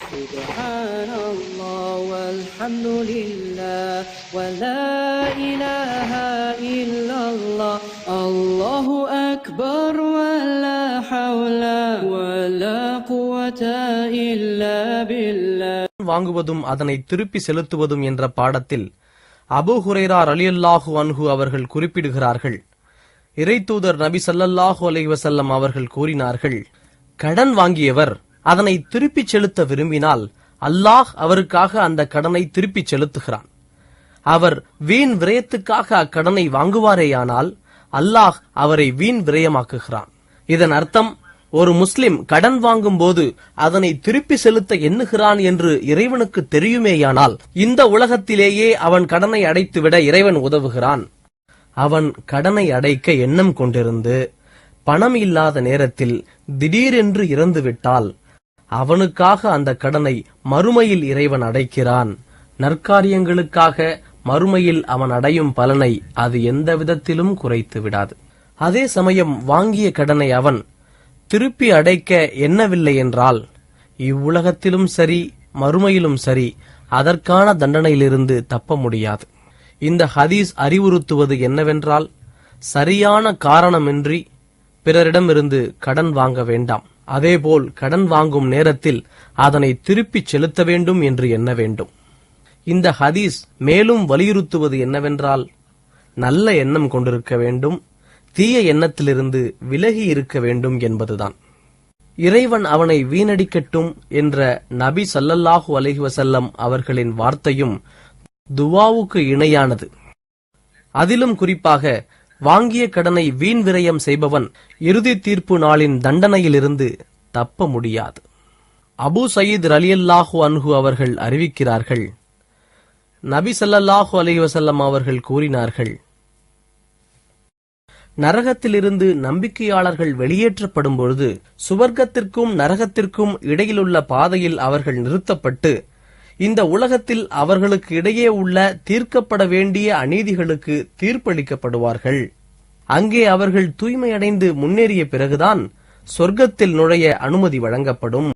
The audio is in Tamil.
Subhanallah walhamdulillah wa la ilaha illallah Allahu akbar wa la hawla wa la quwwata illa billah. வாங்குவதும் அதனை திருப்பி செலுத்துவதும் என்ற பாடத்தில் அபூ ஹுரைரா ரலியல்லாஹு அன்ஹு அவர்கள் குறிப்பிடுகிறார்கள், இறைத்தூதர் நபி ஸல்லல்லாஹு அலைஹி வஸல்லம் அவர்கள் கூறினார்கள், கடன் வாங்கியவர் அதனை திருப்பிச் செலுத்த விரும்பினால் அல்லாஹ் அவருக்காக அந்த கடனை திருப்பிச் செலுத்துகிறான். அவர் வீண் விரயத்துக்காக அக்கடனை வாங்குவாரேயானால் அல்லாஹ் அவரை வீண் விரயமாக்குகிறான். இதன் அர்த்தம், ஒரு முஸ்லிம் கடன் வாங்கும் போது அதனை திருப்பி செலுத்த எண்ணுகிறான் என்று இறைவனுக்கு தெரியுமேயானால் இந்த உலகத்திலேயே அவன் கடனை அடைத்துவிட இறைவன் உதவுகிறான். அவன் கடனை அடைக்க எண்ணம் கொண்டிருந்து பணம் இல்லாத நேரத்தில் திடீரென்று இறந்துவிட்டால் அவனுக்காக அந்த கடனை மறுமையில் இறைவன் அடைக்கிறான். நற்காரியங்களுக்காக மறுமையில் அவன் அடையும் பலனை அது எந்த விதத்திலும் குறைத்து விடாது. அதே சமயம் வாங்கிய கடனை அவன் திருப்பி அடைக்க எண்ணவில்லை என்றால் இவ்வுலகத்திலும் சரி மறுமையிலும் சரி அதற்கான தண்டனையிலிருந்து தப்ப முடியாது. இந்த ஹதீஸ் அறிவுறுத்துவது என்னவென்றால், சரியான காரணமின்றி பிறரிடமிருந்து கடன் வாங்க வேண்டாம். அதேபோல் கடன் வாங்கும் நேரத்தில் அதனை திருப்பிச் செலுத்த வேண்டும் என்று எண்ண வேண்டும். இந்த ஹதீஸ் மேலும் வலியுறுத்துவது என்னவென்றால், நல்ல எண்ணம் கொண்டிருக்க வேண்டும், தீய எண்ணத்திலிருந்து விலகி இருக்க வேண்டும் என்பதுதான். இறைவன் அவனை வீணடிக்கட்டும் என்ற நபி ஸல்லல்லாஹு அலைஹி வஸல்லம் அவர்களின் வார்த்தையும் துவாவுக்கு இணையானது. அதிலும் குறிப்பாக வாங்கிய கடனை வீண் விரயம் செய்பவன் இறுதி தீர்ப்பு நாளின் தண்டனையிலிருந்து தப்ப முடியாது. அபூ சயீத் ரலியல்லாஹு அன்ஹு அவர்கள் அறிவிக்கிறார்கள், நபி ஸல்லல்லாஹு அலைஹி வஸல்லம் அவர்கள் கூறினார்கள், நரகத்திலிருந்து நம்பிக்கையாளர்கள் வெளியேற்றப்படும் பொழுது சுவர்க்கத்திற்கும் நரகத்திற்கும் இடையிலுள்ள பாதையில் அவர்கள் நிறுத்தப்பட்டு இந்த உலகத்தில் அவர்களுக்கு இடையே உள்ள தீர்க்கப்பட வேண்டிய அநீதிகளுக்கு தீர்ப்பளிக்கப்படுவார்கள். அங்கே அவர்கள் தூய்மையடைந்து முன்னேறிய பிறகுதான் சொர்க்கத்தில் நுழைய அனுமதி வழங்கப்படும்.